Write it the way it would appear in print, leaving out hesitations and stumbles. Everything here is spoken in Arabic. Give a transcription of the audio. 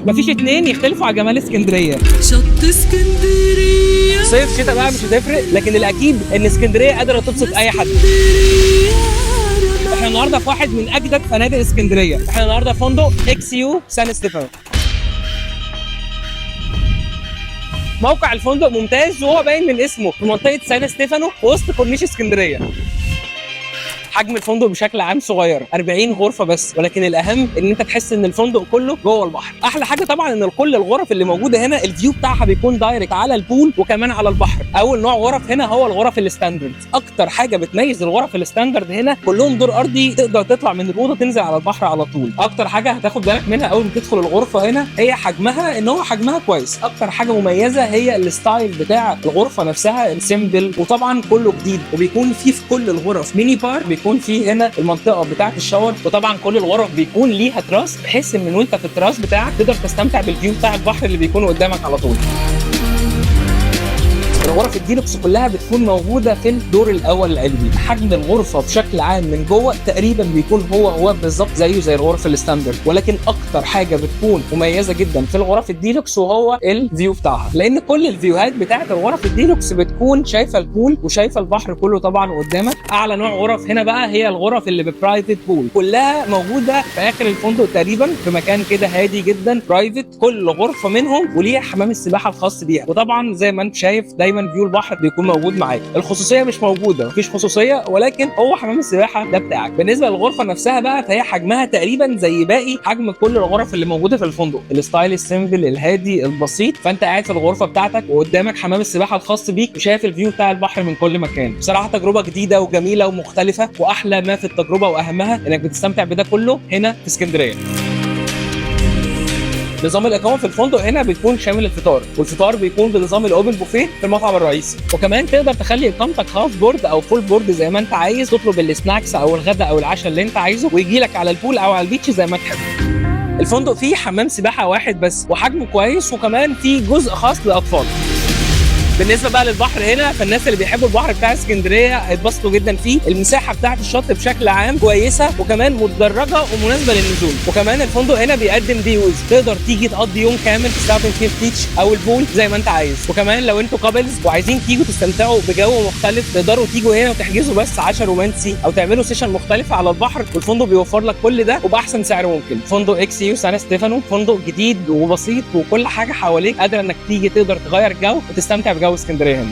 مفيش اتنين يختلفوا على جمال اسكندريه. شط اسكندريه صيف شتاء بقى مش هتفرق، لكن الاكيد ان اسكندريه قادره تبسط اي حد. احنا النهارده في واحد من اجدد فنادق اسكندريه، احنا النهارده في فندق اكس يو سان ستيفانو. موقع الفندق ممتاز وهو باين من اسمه في منطقه سان ستيفانو وسط كورنيش اسكندريه. حجم الفندق بشكل عام صغير 40 غرفه بس، ولكن الاهم ان انت تحس ان الفندق كله جوه البحر. احلى حاجه طبعا ان كل الغرف اللي موجوده هنا الفيو بتاعها بيكون دايركت على البول وكمان على البحر. اول نوع غرف هنا هو الغرف الستاندرد. اكتر حاجه بتميز الغرف الستاندرد هنا كلهم دور ارضي، تقدر تطلع من الاوضه تنزل على البحر على طول. اكتر حاجه هتاخد بالك منها اول ما تدخل الغرفه هنا هي حجمها، ان هو حجمها كويس. اكتر حاجه مميزه هي الستايل بتاع الغرفه نفسها السيمبل، وطبعا كله جديد. وبيكون في كل الغرف ميني بار، بيكون في هنا المنطقه بتاعه الشاور، وطبعا كل الغرف بيكون ليها تراس بحيث ان وانت في التراس بتاعك تقدر تستمتع بالفيو بتاع البحر اللي بيكون قدامك على طول. الغرف الديلوكس كلها بتكون موجوده في الدور الاول العلوي. حجم الغرفه بشكل عام من جوه تقريبا بيكون هو بالظبط زيه زي الغرف الستاندرد، ولكن اكتر حاجه بتكون مميزه جدا في الغرف الديلوكس وهو الفيو بتاعها، لان كل الفيوهات بتاعه الغرف الديلوكس بتكون شايفه البول وشايفه البحر كله طبعا قدامك. اعلى نوع غرف هنا بقى هي الغرف اللي ببرايفت بول، كلها موجوده في اخر الفندق تقريبا في مكان كده هادي جدا برايفت. كل غرفه منهم وليها حمام السباحه الخاص بيها، وطبعا زي ما انت شايف دايما فيو البحر بيكون موجود معاك. الخصوصيه مش موجوده، مفيش خصوصيه، ولكن هو حمام السباحه ده بتاعك. بالنسبه للغرفه نفسها بقى فهي حجمها تقريبا زي باقي حجم كل الغرف اللي موجوده في الفندق، الستايل السيمبل الهادي البسيط. فانت قاعد في الغرفه بتاعتك وقدامك حمام السباحه الخاص بيك وشايف الفيو بتاع البحر من كل مكان. بصراحه تجربه جديده وجميله ومختلفه، واحلى ما في التجربه واهمها انك بتستمتع بده كله هنا في اسكندريه. نظام الاقامه في الفندق هنا بيكون شامل الفطار، والفطار بيكون بنظام الاوبن بوفيه في المطعم الرئيسي. وكمان تقدر تخلي اقامتك هاف بورد او فول بورد زي ما انت عايز، تطلب السناكس او الغداء او العشاء اللي انت عايزه ويجي لك على البول او على البيتش زي ما تحب. الفندق فيه حمام سباحه واحد بس وحجمه كويس، وكمان فيه جزء خاص للاطفال. بالنسبه بقى للبحر هنا، فالناس اللي بيحبوا البحر بتاع اسكندريه هيتبسطوا جدا فيه. المساحه بتاعه الشط بشكل عام كويسه، وكمان متدرجه ومناسبه للنزول. وكمان الفندق هنا بيقدم ديوز، تقدر تيجي تقضي يوم كامل تستخدم فيه البيتش او البول زي ما انت عايز. وكمان لو انتوا كابلز وعايزين تيجوا تستمتعوا بجو مختلف، تقدروا تيجوا هنا وتحجزوا بس عشاء رومانسي او تعملوا سيشن مختلفه على البحر، والفندق بيوفر لك كل ده وباحسن سعر ممكن. فندق اكس يو سان ستيفانو فندق جديد وبسيط، وكل حاجه حواليك قادره انك تيجي تقدر تغير جو وتستمتع بجو اسكندريه هنا.